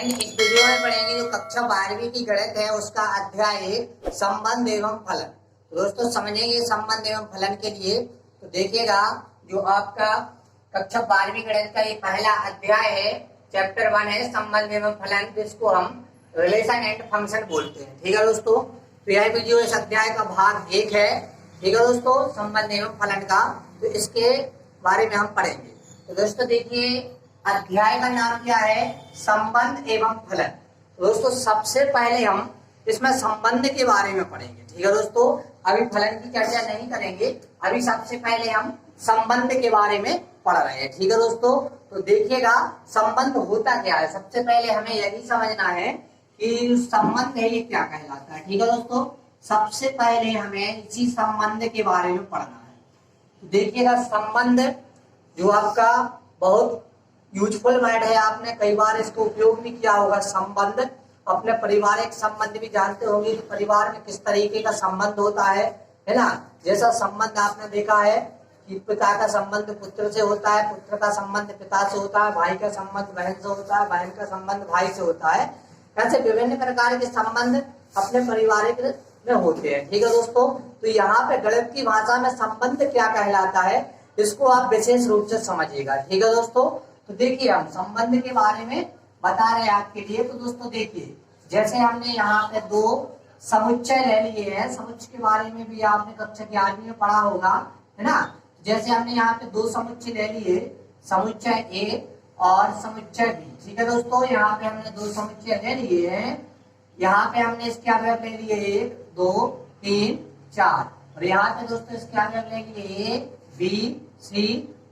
Friend, इस video में पढ़ेंगे जो कक्षा 12वीं की गणित है उसका अध्याय 1 संबंध एवं फलन। तो दोस्तों समझेंगे संबंध एवं फलन के लिए तो देखिएगा जो आपका कक्षा 12वीं गणित का ये पहला अध्याय है, चैप्टर 1 है संबंध एवं फलन, जिसको हम रिलेशन एंड फंक्शन बोलते हैं। ठीक है दोस्तों, तो यह वीडियो इस अध्याय का भाग 1 है। ठीक है दोस्तों, संबंध एवं फलन का, तो इसके बारे में हम पढ़ेंगे। तो दोस्तों देखिए अध्याय का नाम क्या है, संबंध एवं फलन। तो दोस्तों सबसे पहले हम इसमें संबंध के बारे में पढ़ेंगे। ठीक है दोस्तों, अभी फलन की चर्चा नहीं करेंगे, अभी सबसे पहले हम संबंध के बारे में पढ़ रहे हैं। ठीक है दोस्तों, तो देखिएगा संबंध होता क्या है। सबसे पहले हमें यही समझना है कि संबंध है ये क्या कहलाता है। ठीक है दोस्तों, सबसे पहले हमें इसी संबंध के बारे में पढ़ना है। तो देखिएगा संबंध जो आपका बहुत यूजफुल वर्ड है, आपने कई बार इसको उपयोग भी किया होगा। संबंध अपने पारिवारिक संबंध भी जानते होंगे कि परिवार में किस तरीके का संबंध होता है ना। जैसा संबंध आपने देखा है कि पिता का संबंध पुत्र से होता है, पुत्र का संबंध पिता से होता है, भाई का संबंध बहन से होता है, बहन का संबंध भाई से होता है। ऐसे विभिन्न प्रकार के संबंध अपने पारिवारिक में होते हैं। ठीक है दोस्तों, तो यहाँ पे गणित की भाषा में संबंध क्या कहलाता है इसको आप विशेष रूप से समझिएगा। ठीक है दोस्तों, तो देखिए हम संबंध के बारे में बता रहे हैं आपके लिए। तो दोस्तों देखिए जैसे हमने यहाँ पे दो समुच्चय ले लिए हैं, समुच्चय के बारे में भी आपने कक्षा 11वीं में पढ़ा होगा, है ना। जैसे हमने यहाँ पे दो समुच्चय ले लिए, समुच्चय ए और समुच्चय बी। ठीक है दोस्तों, यहाँ पे हमने दो समुच्चय ले लिए हैं। यहाँ पे हमने इसके अवयव ले लिए 1 2 3 4 और यहाँ पे दोस्तों इसके अवयव ले लिए ए बी सी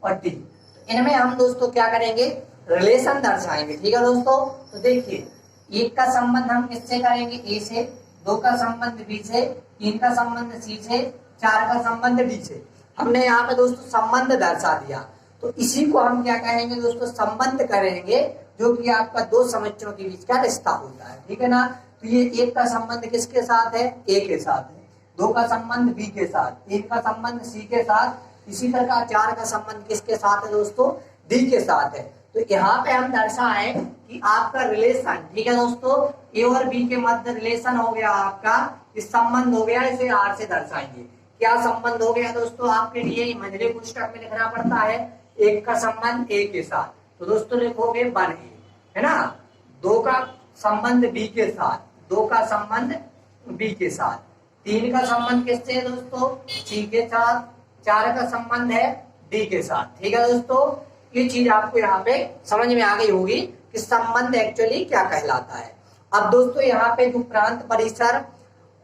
और डी। इनमें हम दोस्तों क्या करेंगे, रिलेशन दर्शाएंगे। ठीक है दोस्तों, तो देखिए 1 का संबंध हम किससे करेंगे, ए से, 2 का संबंध बी से, 3 का संबंध सी से, 4 का संबंध डी से। हमने यहाँ पे दोस्तों संबंध दर्शा दिया, तो इसी को हम क्या कहेंगे दोस्तों, संबंध करेंगे, जो कि आपका दो समुच्चयों के बीच का रिश्ता होता है। ठीक है ना। तो ये 1 का संबंध किसके साथ है, ए के साथ है, 2 का संबंध बी के साथ, 3 का संबंध सी के साथ, इसी प्रकार 4 का संबंध किसके साथ है दोस्तों, डी के साथ है। तो यहाँ पे हम दर्शाएं कि आपका रिलेशन, ठीक है दोस्तों, ए और बी के मध्य रिलेशन हो गया आपका, इस संबंध हो गया, इसे आर से दर्शाएंगे। क्या संबंध हो गया दोस्तों, आपके लिए मंझले पुस्तक में लिखना पड़ता है 1 का संबंध ए के साथ, तो दोस्तों लिखोगे 1 ए, है ना। 2 का संबंध बी के साथ, 2 का संबंध बी के साथ, 3 का संबंध किससे है दोस्तों, सी के साथ, 4 का संबंध है डी के साथ। ठीक है दोस्तों, ये चीज आपको यहाँ पे समझ में आ गई होगी कि संबंध एक्चुअली क्या कहलाता है। अब दोस्तों यहाँ पे जो प्रांत, परिसर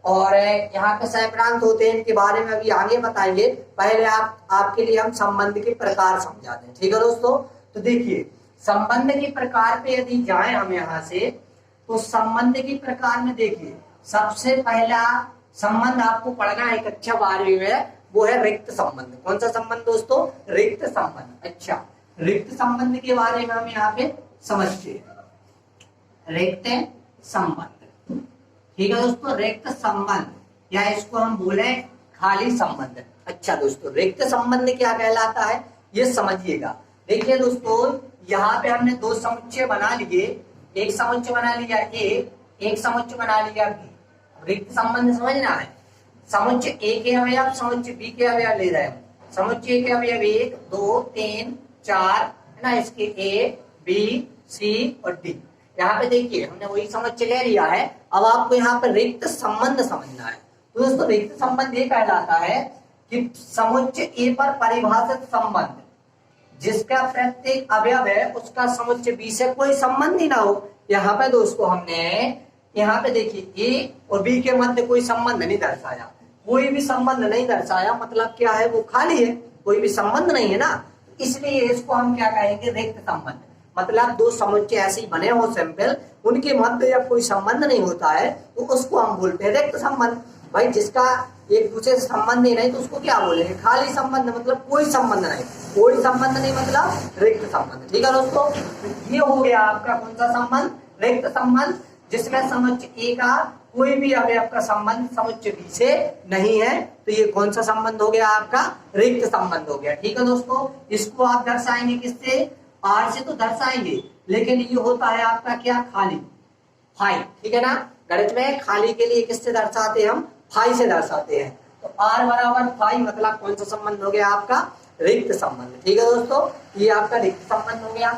और यहाँ पे सहप्रांत होते हैं, इनके बारे में अभी आगे बताएंगे। पहले आपके लिए हम संबंध के प्रकार समझाते हैं। ठीक है दोस्तों, तो देखिए संबंध के प्रकार पे यदि जाए हम यहाँ से, तो संबंध के प्रकार में देखिए सबसे पहला संबंध आपको पढ़ना है कक्षा 12वीं में, वो है रिक्त संबंध। कौन सा संबंध दोस्तों, रिक्त संबंध। अच्छा, रिक्त संबंध के बारे में हम यहाँ पे समझते हैं। रिक्त संबंध, ठीक है दोस्तों, रिक्त संबंध या इसको हम बोले खाली संबंध। अच्छा दोस्तों, रिक्त संबंध क्या कहलाता है ये समझिएगा। देखिए दोस्तों यहाँ पे हमने दो समुच्चय बना लिए, एक समुच्चय बना लिया ए, एक समुच्चय बना लिया बी। रिक्त संबंध समझना है, समुच्चय ए के अवयव समुच्चय बी के अवयव ले रहे हैं। समुच्चय ए के अवयव 1 2 3 4 है ना, इसके ए बी सी और डी। यहाँ पे देखिए हमने वही समुच्चय ले लिया है। अब आपको यहाँ पे रिक्त संबंध समझना है। तो दोस्तों रिक्त संबंध ये कहलाता है कि समुच्चय ए पर परिभाषित संबंध जिसका प्रत्येक अवयव है उसका समुच्चय बी से कोई संबंध ही ना हो। यहाँ पे दोस्तों हमने यहाँ पे देखिए ए और बी के मध्य कोई संबंध नहीं दर्शाया, कोई भी संबंध नहीं दर्शाया, मतलब क्या है, वो खाली है, कोई भी संबंध नहीं है ना। इसलिए इसको हम क्या कहेंगे, रिक्त संबंध। मतलब दो समुच्चय ऐसे ही बने हो सिंपल, उनके मध्य या कोई संबंध नहीं होता है, तो उसको हम बोलते हैं रिक्त संबंध। भाई जिसका एक दूसरे से संबंध ही नहीं तो उसको क्या बोलेंगे, खाली संबंध, मतलब कोई संबंध नहीं, कोई संबंध नहीं मतलब रिक्त संबंध। ठीक है दोस्तों, ये हो गया आपका कौन सा संबंध, रिक्त संबंध, जिसमें समुच्चय ए का कोई भी अवयव का संबंध समुच्चय बी से नहीं है। तो ये कौन सा संबंध हो गया आपका, रिक्त संबंध हो गया। ठीक है दोस्तों, इसको आप दर्शाएंगे किससे, आर से तो दर्शाएंगे, लेकिन ये होता है आपका क्या, खाली, फाई, ठीक है ना। गणित में खाली के लिए किससे दर्शाते हैं हम, फाई से दर्शाते हैं। तो आर बराबर फाई मतलब कौन सा संबंध हो गया आपका, रिक्त संबंध, ठीक है दोस्तों, ये आपका रिक्त संबंध हो गया।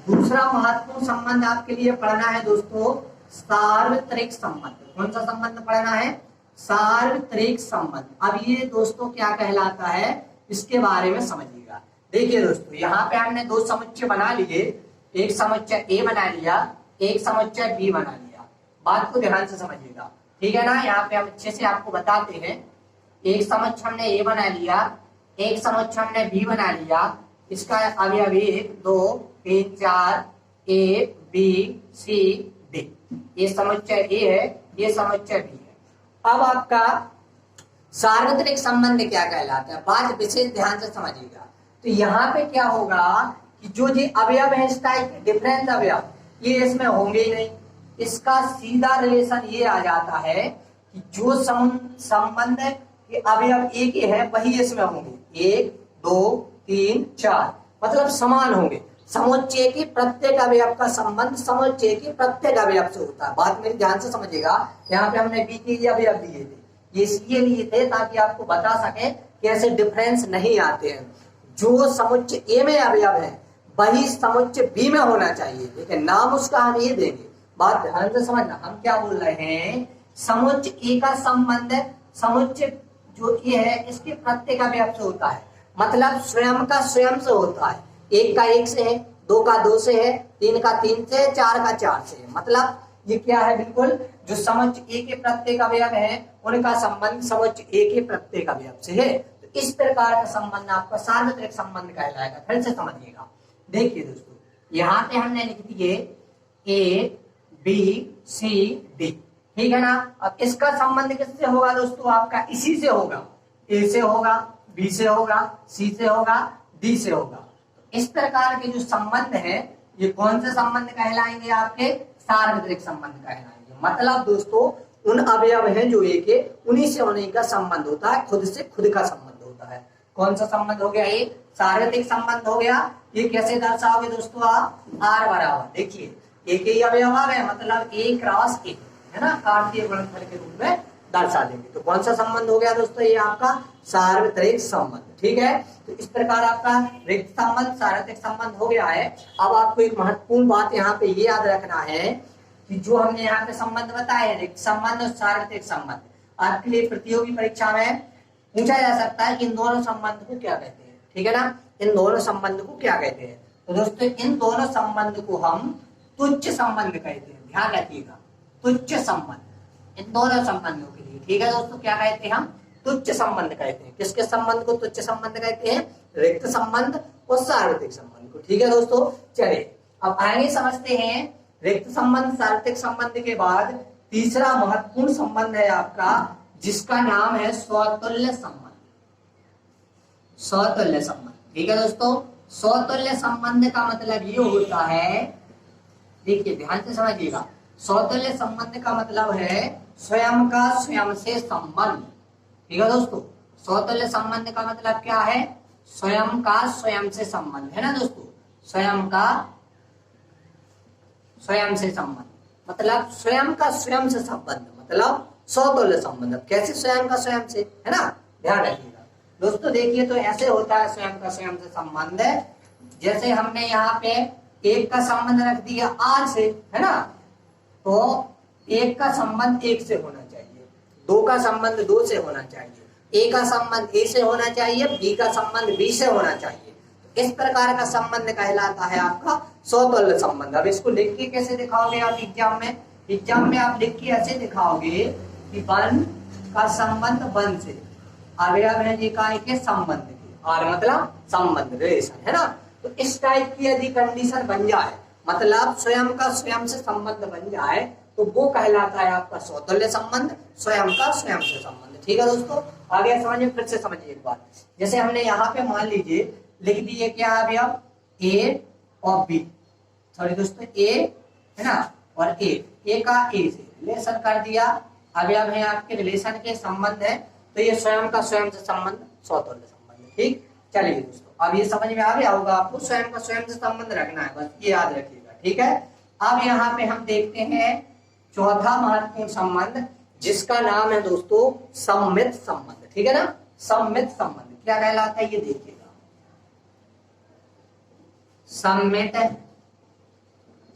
दूसरा महत्वपूर्ण संबंध आपके लिए पढ़ना है दोस्तों, सार्वत्रिक संबंध। कौन सा संबंध पढ़ना है, सार्वत्रिक संबंध। अब ये दोस्तों क्या कहलाता है, इसके बारे में समझिएगा। देखिए दोस्तों, यहाँ पे हमने दो समुच्चय बना लिए, एक समुच्चय ए बना लिया, एक समुच्चय बी बना लिया। बात को ध्यान से समझिएगा, ठीक है ना। यहाँ पे हम अच्छे से आपको बताते हैं, एक समुच्चय हमने ए बना लिया, एक समुच्चय हमने बी बना लिया। इसका अवयवी 1 2 3 4 ए बी सी डी। ये समुच्चय ए है, ये समुच्चय बी है। अब आपका सार्वत्रिक संबंध क्या कहलाता है, बात विशेष ध्यान से समझिएगा। तो यहाँ पे क्या होगा कि जो ये अवयव है इस टाइप के डिफरेंट अवयव, ये इसमें होंगे ही नहीं। इसका सीधा रिलेशन ये आ जाता है कि जो संबंध के अवयव एक ही है वही इसमें होंगे, 1 2 3 4 मतलब समान होंगे। समुच्चय की प्रत्येक अवयव का संबंध समुच्चय की प्रत्येक अवयव से होता है। बात मेरी ध्यान से समझिएगा। यहाँ पे हमने बी के अवयव दिए थे, ये इसलिए लिए थे ताकि आपको बता सके कि ऐसे डिफरेंस नहीं आते हैं। जो समुच्चय ए में अवयव है वही समुच्चय बी में होना चाहिए, लेकिन नाम उसका हम ये देंगे। बात ध्यान से समझना, हम क्या बोल रहे हैं, समुच्चय ए का संबंध समुच्चय जो ए है इसके प्रत्येक अवयव से होता है, मतलब स्वयं का स्वयं से होता है। 1 का 1 से है, 2 का 2 से है, 3 का 3 से, 4 का 4 से है। मतलब ये क्या है, बिल्कुल जो समुच्चय ए के प्रत्येक अवयव है उनका संबंध समुच्चय ए के प्रत्येक अवयव से है। तो इस प्रकार का संबंध आपका सार्वत्रिक संबंध कहलाएगा। फिर से समझिएगा। देखिए दोस्तों, यहाँ पे हमने लिख दिए ए बी सी डी, ठीक है ना। अब इसका संबंध किससे होगा दोस्तों, आपका इसी से होगा, ए से होगा, बी से होगा, सी से होगा, डी से होगा। इस प्रकार के जो संबंध है ये कौन से संबंध कहलाएंगे, आपके सार्वत्रिक संबंध कहलाएंगे। मतलब दोस्तों उन अवयव हैं जो एक है, उन्हीं से उन्हीं का संबंध होता है, खुद से खुद का संबंध होता है। कौन सा संबंध हो गया, ये सार्वत्रिक संबंध हो गया। ये कैसे दर्शाओगे दोस्तों आप, आर बराबर, देखिए एक ही अवयव आ गए मतलब ए क्रॉस ए, है ना, कार्तीय गुणनफल के रूप में दर्शा देंगे। तो कौन सा संबंध हो गया दोस्तों, ये आपका सार्वत्रिक संबंध, ठीक है। तो इस प्रकार आपका रिक्त संबंध सार्वत्रिक संबंध हो गया है। अब आपको एक महत्वपूर्ण बात यहाँ पे ये याद रखना है कि जो हमने यहाँ पे संबंध बताए, रिक्त संबंध और सार्वत्रिक संबंध, आपके लिए प्रतियोगी परीक्षा में पूछा जा सकता है कि इन दोनों संबंध को क्या कहते हैं, ठीक है ना। इन दोनों संबंध को क्या कहते हैं, तो दोस्तों इन दोनों संबंध को हम तुच्छ संबंध कहते हैं। ध्यान रखिएगा, तुच्छ संबंध इन दोनों संबंधों के लिए, ठीक है दोस्तों, क्या कहते हैं हम, तुच्छ संबंध कहते हैं। किसके संबंध को तुच्छ संबंध कहते हैं, रिक्त संबंध और सार्वत्रिक संबंध को, ठीक है दोस्तों। चलिए अब आगे समझते हैं रिक्त संबंध सार्वत्रिक संबंध के बाद तीसरा महत्वपूर्ण संबंध है आपका, जिसका नाम है स्वतुल्य संबंध। स्वतुल्य संबंध, ठीक है दोस्तों। स्वतुल्य संबंध का मतलब ये होता है, देखिए ध्यान से समझिएगा, स्वतुल्य संबंध का मतलब है स्वयं का स्वयं से संबंध, ठीक है दोस्तों। स्वतुल्य संबंध का मतलब क्या है, स्वयं का स्वयं से संबंध, है ना दोस्तों। स्वयं का स्वयं से संबंध मतलब स्वयं का स्वयं से संबंध, मतलब स्वतुल्य संबंध। कैसे स्वयं का स्वयं से, है ना, ध्यान रखिएगा दोस्तों। देखिए तो ऐसे होता है स्वयं का स्वयं से संबंध, जैसे हमने यहाँ पे एक का संबंध रख दिया आर से, है ना, तो एक का संबंध एक से होना चाहिए, 2 का संबंध 2 से होना चाहिए, ए का संबंध ए से होना चाहिए, बी का संबंध बी से होना चाहिए। इस प्रकार का संबंध कहलाता है आपका स्वतुल्य संबंध। अब इसको लिख के कैसे दिखाओगे आप एग्जाम में, एग्जाम में आप लिख के ऐसे दिखाओगे कि 1 का संबंध 1 से, अवयव है जी काय के संबंध के, और मतलब संबंध रिलेशन, है ना। तो इस टाइप की यदि कंडीशन बन जाए, मतलब स्वयं का स्वयं से संबंध बन जाए, तो वो कहलाता है आपका स्वतुल्य संबंध, स्वयं का स्वयं से संबंध, ठीक है दोस्तों। आगे समझिए, फिर से समझिए एक बात। जैसे हमने यहाँ पे मान लीजिए लिख दिए क्या अवयव, ए और बी, सॉरी दोस्तों ए, है ना, और ए का ए से रिलेशन कर दिया, अवयव है आपके रिलेशन के संबंध है, तो ये स्वयं का स्वयं से संबंध स्वतुल्य संबंध, ठीक। चलिए दोस्तों अब ये समझ में आ गया होगा आपको, स्वयं का स्वयं से संबंध रखना है, बस ये याद रखिएगा, ठीक है। अब यहाँ पे हम देखते हैं चौथा महत्वपूर्ण संबंध, जिसका नाम है दोस्तों सम्मित संबंध। ठीक है ना, सम्मित संबंध क्या कहलाता है ये देखिएगा। सम्मित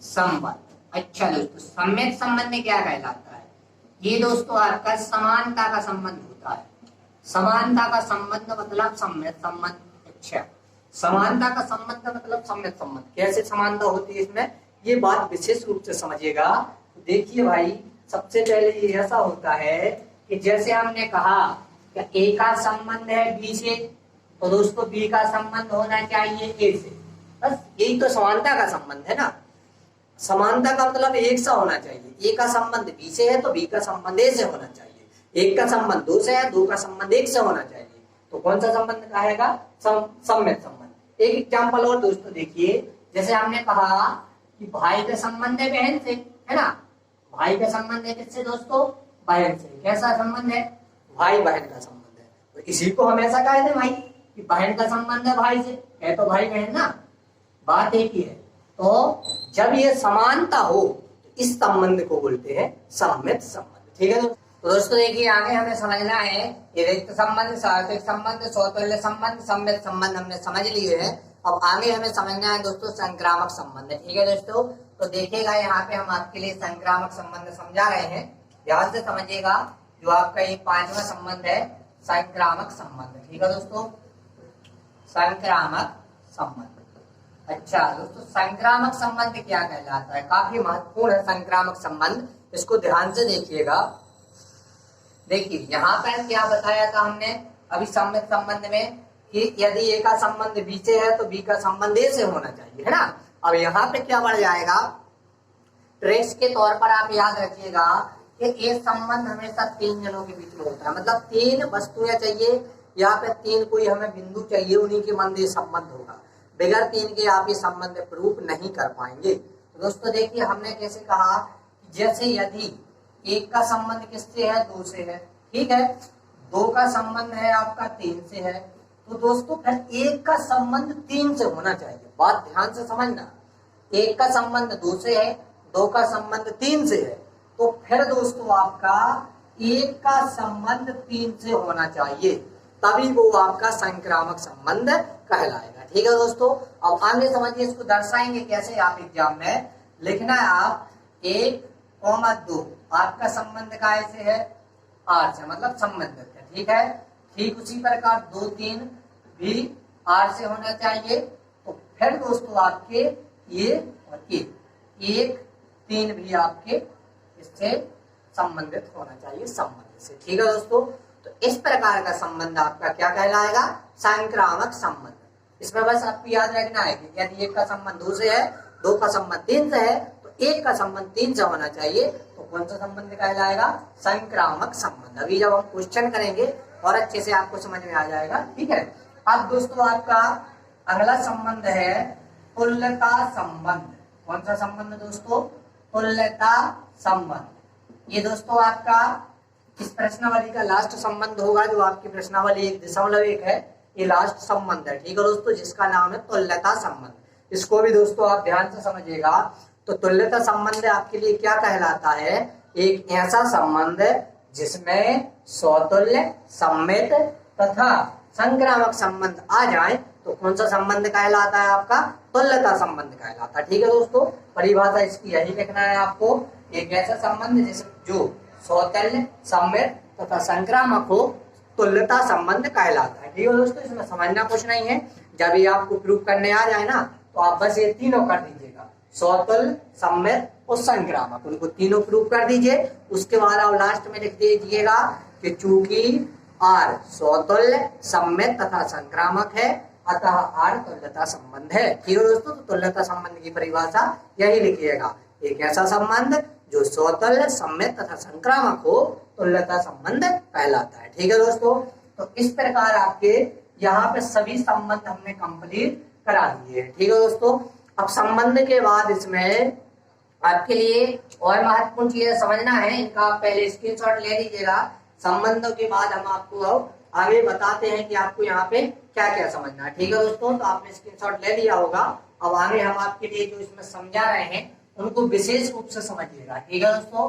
संबंध, अच्छा दोस्तों सम्मित संबंध में क्या कहलाता है, ये दोस्तों आपका समानता का संबंध होता है। समानता का संबंध मतलब सम्मित संबंध। अच्छा, समानता का संबंध मतलब सम्मित संबंध। कैसे समानता होती है इसमें, ये बात विशेष रूप से समझिएगा। देखिए भाई, सबसे पहले ये ऐसा होता है कि जैसे हमने कहा कि ए का संबंध है बी से, तो दोस्तों बी का संबंध होना चाहिए ए से। बस यही तो समानता का संबंध है ना। समानता का मतलब एक सा होना चाहिए। ए का संबंध बी से है तो बी का संबंध ए से होना चाहिए। एक का संबंध दो से है, दो का संबंध एक से होना चाहिए। तो कौन सा संबंध कहेगा, सम्मित संबंध। एक एग्जाम्पल और दोस्तों देखिए, जैसे हमने कहा कि भाई का संबंध है बहन से, है ना। भाई का संबंध है किससे दोस्तों, बहन से। कैसा संबंध है, भाई बहन का संबंध है। तो इसी को हम ऐसा कह दें भाई कि बहन का संबंध है भाई से, है तो भाई बहन ना, बात एक ही है। तो जब ये समानता हो तो इस संबंध को बोलते हैं सम्मित संबंध। ठीक है, तो दोस्तों देखिए आगे हमें समझना है ये रिक्त संबंध, सार्थक संबंध, स्वतुल्य संबंध, सम्मित संबंध हमने समझ लिए है। अब आगे हमें समझना है दोस्तों संक्रामक संबंध। ठीक है दोस्तों, तो देखिएगा यहाँ पे हम आपके लिए संक्रामक संबंध समझा रहे हैं, ध्यान से समझिएगा। जो आपका ये पांचवा संबंध है संक्रामक संबंध। ठीक है दोस्तों, संक्रामक संबंध। अच्छा दोस्तों, संक्रामक संबंध क्या कहलाता है, काफी महत्वपूर्ण है संक्रामक संबंध, इसको ध्यान से देखिएगा। देखिए यहाँ पर क्या बताया था हमने अभी सम्मित संबंध में कि यदि ए का संबंध बी से है तो बी का संबंध ए से होना चाहिए, है ना। अब यहाँ पे क्या बढ़ जाएगा, ट्रेस के तौर पर आप याद रखिएगा कि ये संबंध हमेशा तीन जनों के बीच में होता है। मतलब तीन वस्तुएं चाहिए, यहाँ पे तीन कोई हमें बिंदु चाहिए, उन्हीं के मध्य संबंध होगा। बगैर तीन के आप ये संबंध प्रूफ नहीं कर पाएंगे। तो दोस्तों देखिए हमने कैसे कहा, जैसे यदि एक का संबंध किससे है, दो से है, ठीक है। दो का संबंध है आपका तीन से है, तो दोस्तों फिर एक का संबंध तीन से होना चाहिए। बात ध्यान से समझना, एक का संबंध दो से है, दो का संबंध तीन से है, तो फिर दोस्तों आपका एक का संबंध तीन से होना चाहिए, तभी वो आपका संक्रामक संबंध कहलाएगा। ठीक है दोस्तों, अब आगे समझिए, इसको दर्शाएंगे कैसे। आप एग्जाम में लिखना है आप 1,2 आपका संबंध काय से है, आर से, मतलब संबंधित है। ठीक है, ठीक उसी प्रकार 2, 3 भी आर से होना चाहिए। तो फिर दोस्तों आपके ये और ये 1, 3 भी आपके इससे संबंधित होना चाहिए, संबंध से। ठीक है दोस्तों, तो इस प्रकार का संबंध आपका क्या कहलाएगा, संक्रामक संबंध। इसमें बस आपको याद रखना है कि यदि एक का संबंध दो से है, दो का संबंध तीन से है, तो एक का संबंध तीन से होना चाहिए। तो कौन सा संबंध कहलाएगा, संक्रामक संबंध। अभी जब हम क्वेश्चन करेंगे और अच्छे से आपको समझ में आ जाएगा। ठीक है, अब दोस्तों आपका अगला संबंध है तुल्यता संबंध। कौन सा संबंध दोस्तों, तुल्यता संबंध। ये दोस्तों आपका इस प्रश्नावली का लास्ट संबंध होगा, जो आपकी प्रश्नावली 1.1 है, ये लास्ट संबंध है। ठीक है दोस्तों, जिसका नाम है तुल्यता संबंध। इसको भी दोस्तों आप ध्यान से समझिएगा। तो तुल्यता संबंध आपके लिए क्या कहलाता है, एक ऐसा संबंध जिसमें स्वतुल्य, सम्मित तथा संक्रामक संबंध आ जाए तो कौन सा संबंध कहलाता है, आपका तुल्यता संबंध कहलाता है। ठीक है दोस्तों, परिभाषा इसकी यही लिखना है आपको, एक ऐसा संबंध जो स्वतुल्य, सम्मित तथा संक्रामक हो, तुल्यता संबंध कहलाता है। ठीक है दोस्तों, इसमें समझना कुछ नहीं है। जब ये आपको प्रूफ करने आ जाए ना, तो आप बस ये तीनों कर दीजिएगा, स्वतुल्य, सम्मित और संक्रामक, उनको तीनों प्रूफ कर दीजिए। उसके बाद आप लास्ट में लिख दीजिएगा कि चूंकि आर स्वतुल्य, सम्मित तथा संक्रामक है, अतः आर तुल्यता संबंध है। ठीक है दोस्तों, तो तुल्यता संबंध की परिभाषा यही लिखिएगा, एक ऐसा संबंध जो स्वतुल्य, सम्मित तथा संक्रामक हो, तुल्यता संबंध कहलाता है। ठीक है दोस्तों, तो इस प्रकार आपके यहाँ पे सभी संबंध हमने कंप्लीट करा दिए। ठीक है दोस्तों, अब संबंध के बाद इसमें आपके लिए और महत्वपूर्ण चीजें समझना है, इनका आप पहले स्क्रीनशॉट ले लीजिएगा। संबंधों के बाद हम आपको आगे बताते हैं कि आपको यहाँ पे क्या क्या समझना है। ठीक है दोस्तों, तो आपने स्क्रीनशॉट ले लिया होगा, अब आगे हम आपके लिए जो इसमें समझा रहे हैं उनको विशेष रूप से समझिएगा, ठीक है दोस्तों।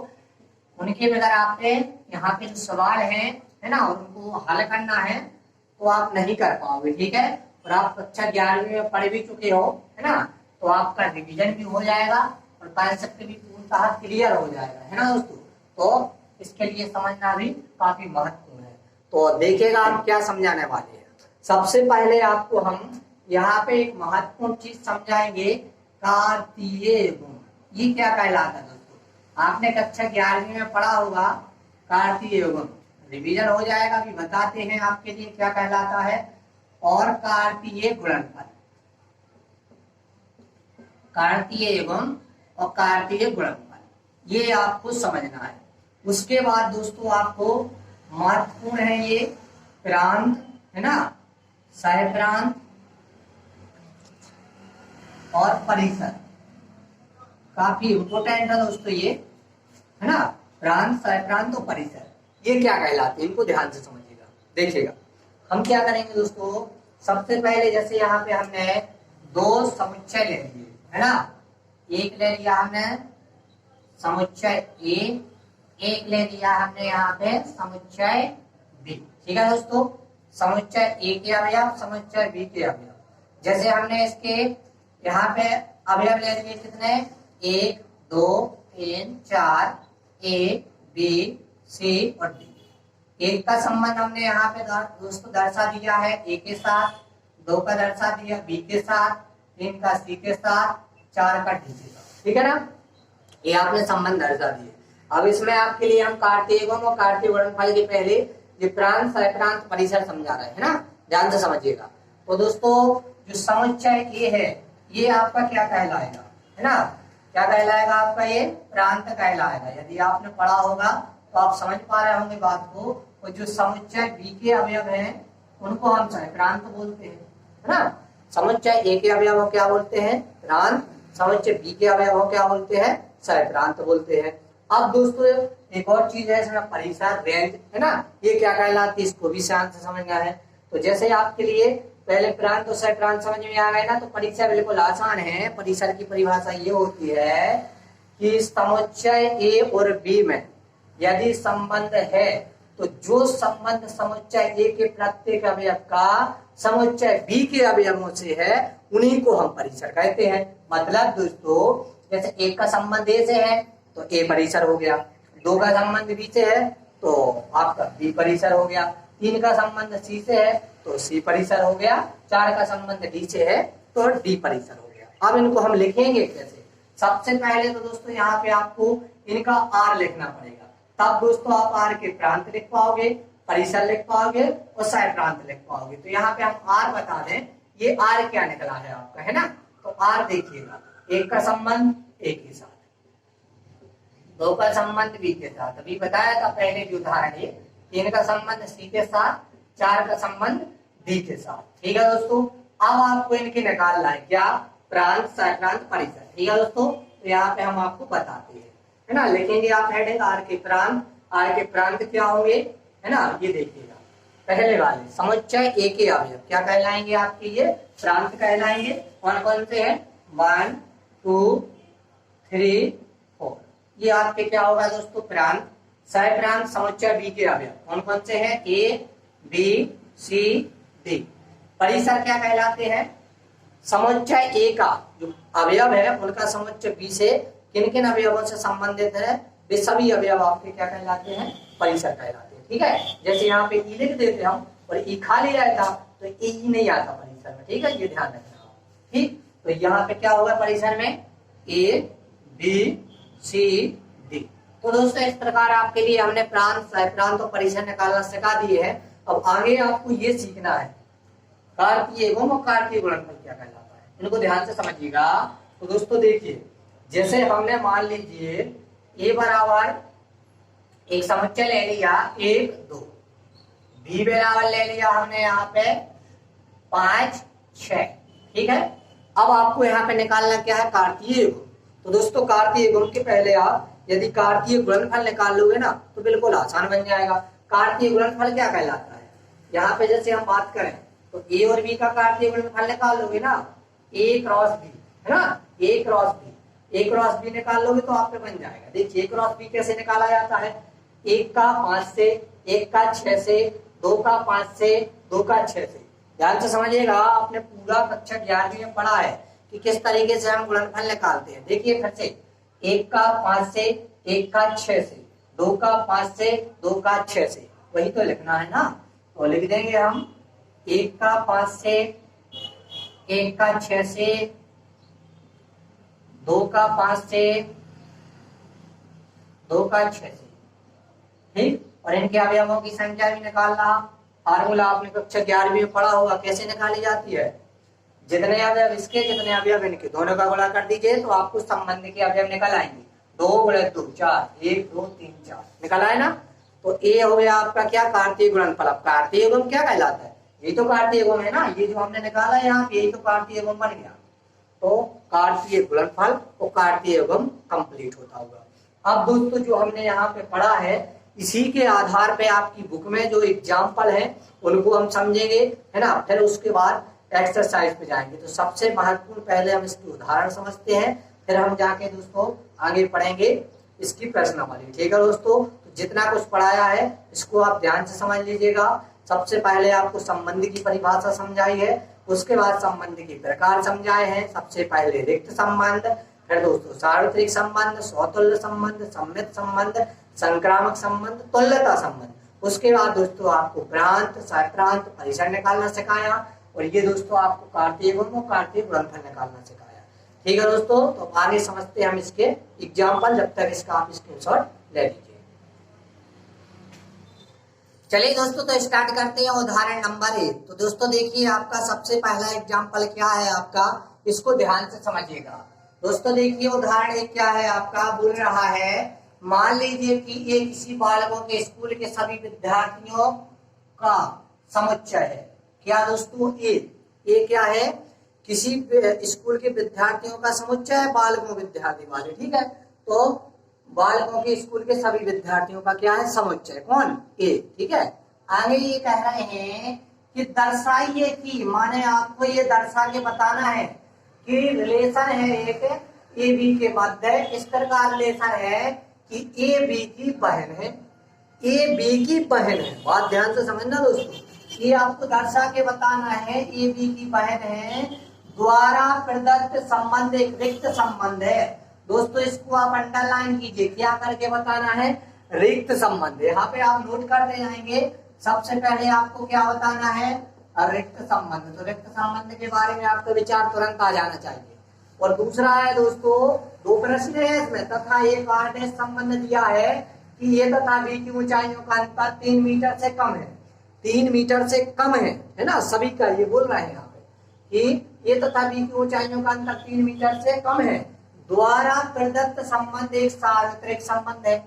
उनके बगैर आपने यहाँ पे जो सवाल है ना, उनको हल करना है तो आप नहीं कर पाओगे, ठीक है। और आप कक्षा 11वीं में पढ़ भी चुके हो, है ना, तो आपका रिवीजन भी हो जाएगा और कॉन्सेप्ट भी पूर्णतः क्लियर हो जाएगा, है ना दोस्तों। तो इसके लिए समझना भी काफी महत्वपूर्ण है। तो देखिएगा हम क्या समझाने वाले हैं। सबसे पहले आपको हम यहाँ पे एक महत्वपूर्ण चीज समझाएंगे, कार्तीय गुण। ये क्या कहलाता है दोस्तों, आपने कक्षा 11वीं में पढ़ा होगा कार्तीय गुण, रिवीजन हो जाएगा। अभी बताते हैं आपके लिए क्या कहलाता है। और कार्तीय गुणनफल, कार्तीय गुण और कार्तीय गुणनफल, ये आपको समझना है। उसके बाद दोस्तों आपको महत्वपूर्ण है ये प्रांत, है ना, सहप्रांत और परिसर, काफी इंपोर्टेंट है दोस्तों ये, है ना। प्रांत, सहप्रांत और परिसर, ये क्या कहलाते हैं, इनको ध्यान से समझिएगा। देखिएगा हम क्या करेंगे दोस्तों, सबसे पहले जैसे यहाँ पे हमने दो समुच्चय ले लिए, है ना। एक ले लिया हमने समुच्चय ए, एक ले लिया हमने यहाँ पे समुच्चय बी, ठीक है दोस्तों। समुच्चय ए के अवयव, समुच्चय बी के अवयव। जैसे हमने इसके यहाँ पे अवयव ले लिए कितने, 1 2 3 4, ए बी सी और डी। एक का संबंध हमने यहाँ पे दोस्तों दर्शा दिया है ए के साथ, 2 का दर्शा दिया बी के साथ, 3 का सी के साथ, 4 का डी के साथ, ठीक है ना। ये आपने संबंध दर्शा दिए। अब इसमें आपके लिए हम कार्तीय गुण और कार्तीय गुणनफल के पहले ये प्रांत, सहप्रांत, परिसर समझा रहे हैं ना, ध्यान से समझिएगा। तो दोस्तों जो समुच्चय ये है, ये आपका क्या कहलाएगा, है ना, क्या कहलाएगा आपका, ये प्रांत कहलाएगा। यदि आपने पढ़ा होगा तो आप समझ पा रहे होंगे बात को। और जो समुच्चय बी के अवयव हैं उनको हम सहप्रांत बोलते हैं, है ना। समुच्चय ए के अवयव को क्या बोलते हैं, प्रांत, समुच्चय बी के अवयव को क्या बोलते हैं, सहप्रांत बोलते हैं। अब दोस्तों एक और चीज है इसमें परिसर, रेंज, है ना, ये क्या कहलाती है, इसको भी ध्यान से समझना है। तो जैसे आपके लिए पहले प्रांत और सहप्रांत समझ में आ गए ना, तो परिसर बिल्कुल आसान है। परिसर की परिभाषा ये होती है कि समुच्चय ए और बी में यदि संबंध है तो जो संबंध समुच्चय ए के प्रत्येक अवयव का समुच्चय बी के अवयवों से है उन्हीं को हम परिसर कहते हैं। मतलब दोस्तों जैसे एक का संबंध ए से है तो ए परिसर हो गया, 2 का संबंध बी से है तो आपका बी परिसर हो गया, 3 का संबंध सी से है तो सी परिसर हो गया, 4 का संबंध डी से है तो डी परिसर हो गया। अब इनको हम लिखेंगे कैसे, सबसे पहले तो दोस्तों यहाँ पे आपको इनका आर लिखना पड़ेगा, तब दोस्तों आप आर के प्रांत लिख पाओगे, परिसर लिख पाओगे और सहप्रांत लिख पाओगे। तो यहाँ पे हम आर बता दें, ये आर क्या निकला है आपका, है ना। तो आर देखिएगा, एक का संबंध ए के साथ, 2 का संबंध बी के साथ, अभी बताया था पहले जो उदाहरण है, 3 का संबंध सी के साथ, 4 का संबंध डी के साथ, ठीक है दोस्तों। अब आपको इनके निकालना है क्या, प्रांत, सहप्रांत, परिसर, ठीक है दोस्तों। तो यहाँ पे हम आपको बताते हैं, है ना। लिखेंगे आप हेडिंग आर के प्रांत, आर के प्रांत क्या होंगे, है ना, ये देखिएगा। पहले वाले समुच्चय ए के अवयव क्या कहलाएंगे आपके, ये प्रांत कहलाएंगे। कौन कौन से हैं, 1 2 3 4, ये आपके क्या होगा दोस्तों, प्रांत। सहप्रांत समुच्चय बी के अवयव कौन कौन से हैं, ए बी सी डी। परिसर क्या कहलाते हैं, समुच्चय ए का जो अवयव है उनका समुच्चय बी से किन किन अवयवों से संबंधित है, वे सभी अवयव आपके क्या कहलाते हैं, परिसर कहलाते हैं, ठीक है। जैसे यहाँ पे ई लिख देते हम और ई खाली रहता तो ई नहीं आता परिसर में, ठीक है, ये ध्यान रखना, ठीक। तो यहाँ पे क्या होगा परिसर में, ए बी सी डी। तो दोस्तों इस प्रकार आपके लिए हमने प्रांत, सहप्रांत और परिसर निकालना सिखा दिए है। अब आगे आपको ये सीखना है कार्तीय गुण और कार्तीय गुणनफल क्या कहलाता है, इनको ध्यान से समझिएगा। तो दोस्तों देखिए, जैसे हमने मान लीजिए ए बराबर एक समुच्चय ले लिया 1 2, बी बराबर ले लिया हमने यहाँ पे 5 6, ठीक है। अब आपको यहाँ पे निकालना क्या है, कार्तीय गुण। तो दोस्तों कार्तीय गुण के पहले आप यदि कार्तीय गुणनफल निकाल लोगे ना तो बिल्कुल आसान बन जाएगा। कार्तीय गुणनफल क्या कहलाता है, यहाँ पे जैसे हम बात करें तो ए और बी का कार्तीय गुणनफल निकाल लोगे ना, ए क्रॉस बी, है ना। ए क्रॉस बी, ए क्रॉस बी निकाल लोगे तो आप पे बन जाएगा। देखिए ए क्रॉस बी कैसे निकाला जाता है, 1 का 5 से, 1 का 6 से, 2 का 5 से, 2 का 6 से। ध्यान से समझिएगा, आपने पूरा कक्षा 11वीं में पढ़ा है कि किस तरीके से हम गुणनफल निकालते हैं। देखिए फिर से 1 का 5 से, 1 का 6 से, 2 का 5 से, 2 का 6 से, वही तो लिखना है ना। तो लिख देंगे हम 1 का 5 से, 1 का 6 से, 2 का 5 से, 2 का 6 से, ठीक। और इनके अवयवों की संख्या भी निकालना। फार्मूला आपने कक्षा 11वीं में पढ़ा होगा, कैसे निकाली जाती है, जितने अवयव इसके जितने अवयव इनके दोनों का गुणा कर दीजिए तो आपको संबंध के अवयव निकल आएंगे। 2 × 2 4, 1 2 3 4 निकल आए ना। तो ए हो गया आपका क्या, कार्तीय गुणनफल। अब कार्तीय गुण क्या कहलाता है, ये तो कार्तीय गुण है ना, ये जो हमने निकाला है यहाँ पे यही तो कार्तीय गुण बन गया। तो कार्तीय गुणनफल और कार्तीय गुण कंप्लीट होता होगा। अब दोस्तों जो हमने यहाँ पे पढ़ा है, इसी के आधार पे आपकी बुक में जो एग्जाम्पल है उनको हम समझेंगे, है ना। फिर उसके बाद एक्सरसाइज पे जाएंगे। तो सबसे महत्वपूर्ण पहले हम इसकी उदाहरण समझते हैं, फिर हम जाके दोस्तों आगे पढ़ेंगे इसकी प्रश्नावली। ठीक है दोस्तों, तो जितना कुछ पढ़ाया है इसको आप ध्यान से समझ लीजिएगा। सबसे पहले आपको संबंध की परिभाषा समझाई है, उसके बाद संबंध के प्रकार समझाए हैं। सबसे पहले रिक्त संबंध, फिर दोस्तों सार्वत्रिक संबंध, स्वतुल्य संबंध, सम्मित संबंध, संक्रामक संबंध, तुल्यता संबंध। उसके बाद दोस्तों आपको प्रांत, सप्रांत, परिसर निकालना सिखाया, और ये दोस्तों आपको कार्तीय गुण और कार्तीय गुणनफल निकालना सिखाया। ठीक है दोस्तों, तो आगे समझते हैं हम इसके एग्जाम्पल। जब तक इसका आप स्क्रीनशॉट ले लीजिए। चलिए दोस्तों, तो स्टार्ट करते हैं उदाहरण नंबर 1। तो दोस्तों देखिए आपका सबसे पहला एग्जाम्पल क्या है आपका, इसको ध्यान से समझिएगा। दोस्तों देखिए उदाहरण 1 क्या है आपका, बोल रहा है मान लीजिए कि ये किसी बालकों के स्कूल के सभी विद्यार्थियों का समुच्चय है। क्या दोस्तों, ए क्या है, किसी स्कूल के विद्यार्थियों का समुच्चय है, बालकों विद्यार्थी वाले, ठीक है। तो बालकों के स्कूल के सभी विद्यार्थियों का क्या है, समुच्चय, कौन, ए, ठीक है। आगे ये कह रहे हैं कि दर्शाइए कि, माने आपको ये दर्शा के बताना है कि रिलेशन है एक ए बी के मध्य। इस प्रकार रिलेशन है कि ए बी की बहन है, ए बी की बहन है। बात ध्यान से समझना दोस्तों, ये आपको दर्शा के बताना है ए बी की बहन है, द्वारा प्रदत्त संबंध एक रिक्त संबंध है। दोस्तों इसको आप अंडरलाइन कीजिए, क्या करके बताना है, रिक्त संबंध। यहाँ पे आप नोट करते जाएंगे। सबसे पहले आपको क्या बताना है, रिक्त संबंध। तो रिक्त संबंध के बारे में आपका विचार तुरंत आ जाना चाहिए। और दूसरा है दोस्तों, 2 प्रश्न है इसमें, तथा एक आदेश संबंध दिया है कि ये तथा बी की ऊंचाइयों का अंतर 3 मीटर से कम है, 3 मीटर से कम है ना, सभी का ये बोल रहे हैं यहाँ पे कि ये तथा बी की ऊंचाइयों का अंतर 3 मीटर से कम है, द्वारा प्रदत्त संबंध एक सार्वत्रिक संबंध है।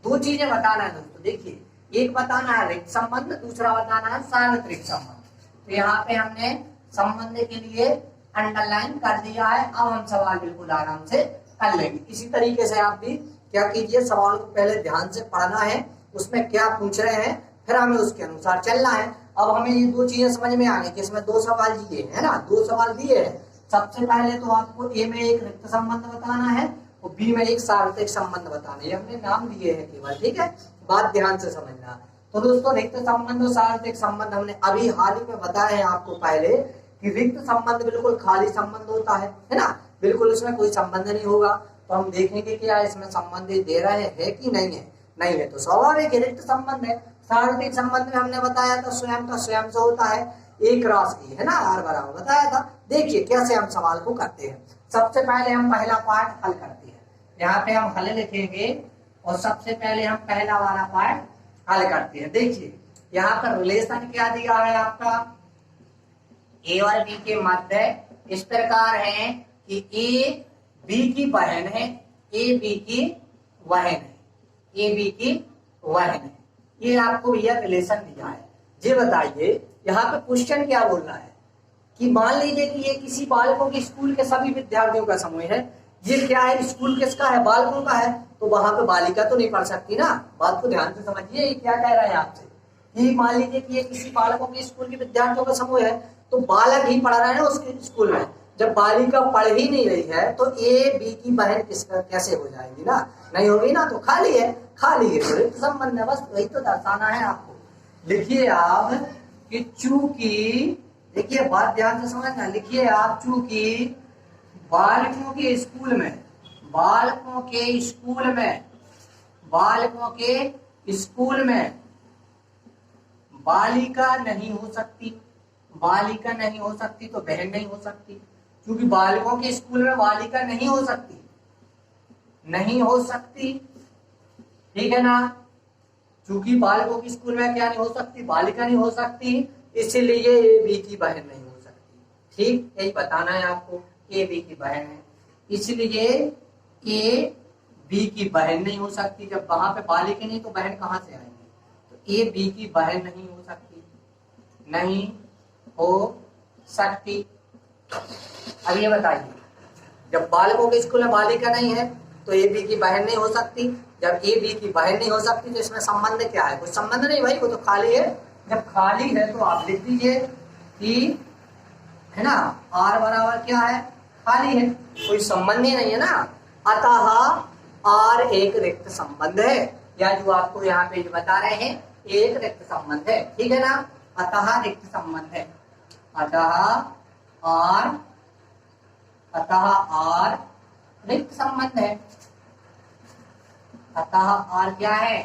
2 चीजें बताना है दोस्तों। देखिए एक बताना है रिक्त संबंध, दूसरा बताना है सार्वत्रिक संबंध। तो यहाँ पे हमने संबंध के लिए अंडरलाइन कर दिया है। अब हम सवाल बिल्कुल आराम से कर लेंगे। इसी तरीके से आप भी क्या कीजिए, सवाल को पहले ध्यान से पढ़ना है, उसमें क्या पूछ रहे हैं, फिर हमें उसके अनुसार चलना है। अब हमें ये 2 चीजें समझ में आ गई कि इसमें 2 सवाल दिए है ना, 2 सवाल दिए हैं। सबसे पहले तो आपको ए में एक रिक्त संबंध बताना है और बी में एक सार्वत्रिक संबंध बताना है। ये हमने नाम दिए हैं केवल, ठीक है, बात ध्यान से समझना। तो दोस्तों रिक्त संबंध और सार्वत्रिक संबंध हमने अभी हाल ही में बताया है आपको पहले कि रिक्त संबंध बिल्कुल खाली संबंध होता है ना, बिल्कुल उसमें कोई संबंध नहीं होगा। तो हम देखेंगे कि इसमें संबंध दे रहे हैं कि नहीं है, नहीं है तो स्वाभाविक रिक्त संबंध है। सार्वत्रिक संबंध में हमने बताया था स्वयं का स्वयं से होता है, एक रास की, है ना, आर बराबर बताया था। देखिए कैसे हम सवाल को करते हैं। सबसे पहले हम पहला पार्ट हल करते हैं। यहाँ पे हम हल लिखेंगे और सबसे पहले हम पहला वाला पार्ट हल करते हैं। देखिए यहाँ पर रिलेशन क्या दिया है आपका, ए और बी के मध्य इस प्रकार है कि ए बी की बहन है, ए बी की बहन है, ए बी की बहन है। ये आपको भैया रिलेशन दिया है। ये बताइए यहाँ पे क्वेश्चन क्या बोल रहा है कि मान लीजिए कि ये किसी बालकों के स्कूल के सभी विद्यार्थियों का समूह है। ये क्या है, स्कूल किसका है, बालकों का है, तो वहां पे बालिका तो नहीं पढ़ सकती ना। बात को ध्यान से समझिए, ये क्या कह रहा है आपसे कि मान लीजिए कि ये किसी बालकों के स्कूल के विद्यार्थियों का समूह है, तो बालक ही पढ़ रहे हैं उसके स्कूल में, जब बालिका पढ़ ही नहीं रही है तो ए बी की बहन कैसे हो जाएगी ना, नहीं होगी ना, तो खाली है, खाली है, तो रिक्त संबंध है, बस वही तो दर्शाना है आपको। लिखिए आप कि चूंकि, देखिए बात ध्यान से समझना, लिखिए आप चूंकि बालकों के स्कूल में, बालकों के स्कूल में, बालकों के स्कूल में बालिका नहीं हो सकती, बालिका नहीं हो सकती तो बहन नहीं हो सकती, क्योंकि बालकों के स्कूल में बालिका नहीं हो सकती, नहीं हो सकती, ठीक है ना। क्योंकि बालकों के स्कूल में क्या नहीं हो सकती, बालिका नहीं हो सकती, इसलिए ए बी की बहन नहीं हो सकती। ठीक, यही बताना है आपको, ए बी की बहन है, इसलिए ए बी की बहन नहीं हो सकती। जब वहां पे बालिका नहीं तो बहन कहां से आएगी, तो ए बी की बहन नहीं हो सकती, नहीं हो सकती। अब ये बताइए, जब बालकों के स्कूल में बालिका नहीं है तो ए बी की बहन नहीं हो सकती, जब ए बी की बहन नहीं हो सकती तो इसमें संबंध क्या है, कोई संबंध नहीं भाई, वो तो खाली है। जब खाली है तो आप लिख दीजिए कि, है ना, आर बराबर क्या है, खाली है, कोई संबंध ही नहीं है ना, अतः आर एक रिक्त संबंध है, या जो आपको यहाँ पे बता रहे हैं एक रिक्त संबंध है, ठीक है ना, अतः रिक्त संबंध है, अतः आर रिक्त संबंध है, अतः आर क्या है,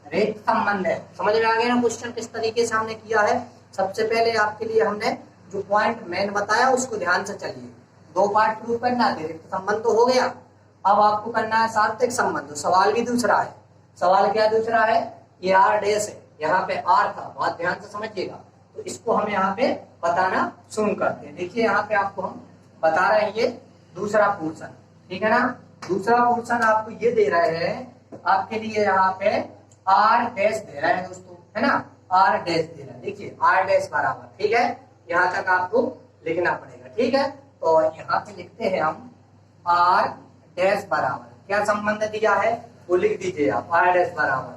रिक्त संबंध है। समझ में आ गया ना क्वेश्चन किस तरीके से हमने किया है। सबसे पहले आपके लिए हमने जो पॉइंट मेन बताया उसको ध्यान से चलिए, दो पार्ट प्रूव करना, रिक्त संबंध तो हो गया, अब आपको करना है सार्थक संबंध। सवाल भी दूसरा है, सवाल क्या दूसरा है, ये आर डैश है, यहाँ पे आर था, बात ध्यान से समझिएगा, तो इसको हम यहाँ पे बताना शुरू करते हैं। देखिए यहाँ पे आपको हम बता रहे हैं ये दूसरा पोर्शन, ठीक है ना, दूसरा पोर्शन आपको ये दे रहे हैं आपके लिए, यहाँ पे आर डैश दे रहा है दोस्तों, है ना, आर डैश दे रहा है, देखिए आर डैश बराबर, ठीक है, यहाँ तक आपको लिखना पड़ेगा, ठीक है। तो यहाँ पे लिखते हैं हम आर डैश बराबर, क्या संबंध दिया है वो लिख दीजिए आप, आर डैश बराबर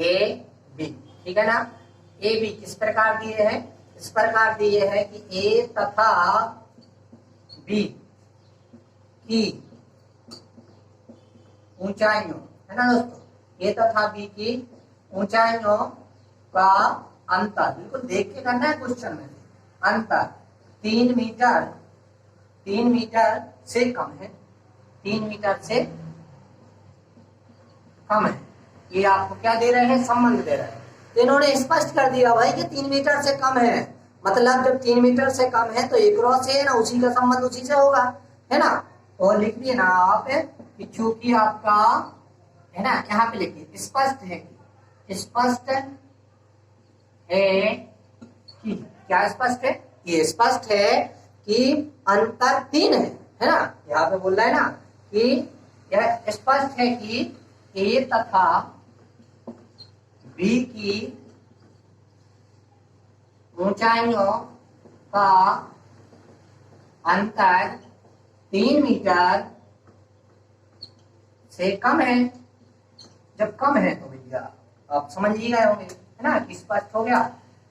ए बी, ठीक है ना। ए बी किस प्रकार दिए हैं, इस प्रकार दिए हैं कि ए तथा बी की ऊंचाइयों, है ना दोस्तों, ए तथा बी की ऊंचाइयों का अंतर, बिल्कुल देख के करना है क्वेश्चन में, अंतर 3 मीटर से कम है, 3 मीटर से कम है, ये आपको क्या दे रहे हैं, संबंध दे रहे हैं। तो इन्होंने स्पष्ट कर दिया भाई कि 3 मीटर से कम है, मतलब जब 3 मीटर से कम है तो एक क्रॉस है ना, उसी का संबंध उसी से होगा, है ना। और लिख दिए ना आप कि चूंकि आपका, है ना, यहाँ पे लिखिए स्पष्ट है, स्पष्ट है कि, क्या स्पष्ट है, ये स्पष्ट है कि अंतर 3 है ना, यहाँ पे बोल रहा है ना कि यह स्पष्ट है कि ए तथा बी की ऊंचाइयों का अंतर 3 मीटर से कम है। जब कम है तो भैया आप समझ ही गए होंगे, है ना, कि स्पष्ट हो गया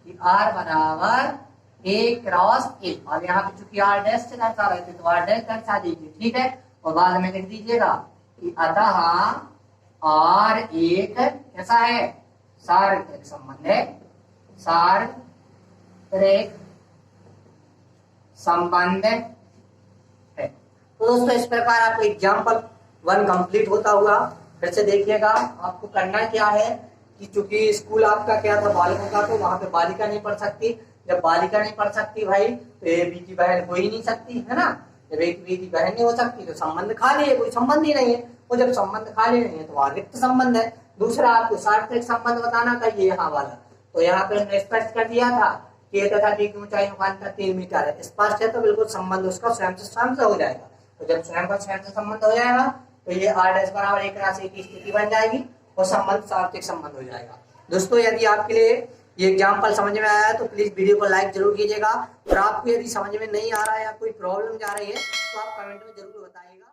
कि आर बराबर ए क्रॉस ए, और यहाँ पे चूंकि आर डैश से दर्शा रहे थे तो आर डैश दर्शा दीजिए, ठीक है, और बाद में लिख दीजिएगा कि अतः आर एक कैसा है, सार्वत्रिक संबंध है, सार्वत्रिक संबंध है। तो दोस्तों इस प्रकार आपको एग्जाम्पल 1 कंप्लीट होता हुआ, फिर से देखिएगा आपको करना क्या है कि चूंकि स्कूल आपका क्या था, बालकों का, तो वहां पे बालिका नहीं पढ़ सकती, जब बालिका नहीं पढ़ सकती भाई तो ए बी की बहन हो ही नहीं सकती, है ना, जब ए बी की बहन नहीं हो सकती तो संबंध खाली है, कोई संबंध ही नहीं है, और जब संबंध खाली नहीं है तो वह रिक्त संबंध है। दूसरा आपको सार्थक संबंध बताना था, ये यहाँ वाला, तो यहाँ पे हमने स्पष्ट कर दिया था कि तथा बी की ऊंचाई का अंतर 3 मीटर है, स्पष्ट है तो बिल्कुल संबंध उसका स्वयं से हो जाएगा। तो जब स्वयं से संबंध हो जाएगा तो ये आर डैश बराबर एक राशि की स्थिति बन जाएगी और संबंध सार्थक संबंध हो जाएगा। दोस्तों यदि आपके लिए ये एग्जाम्पल समझ में आया है तो प्लीज वीडियो को लाइक जरूर कीजिएगा, और आपको यदि समझ में नहीं आ रहा है या कोई प्रॉब्लम जा रही है तो आप कमेंट में जरूर बताइएगा।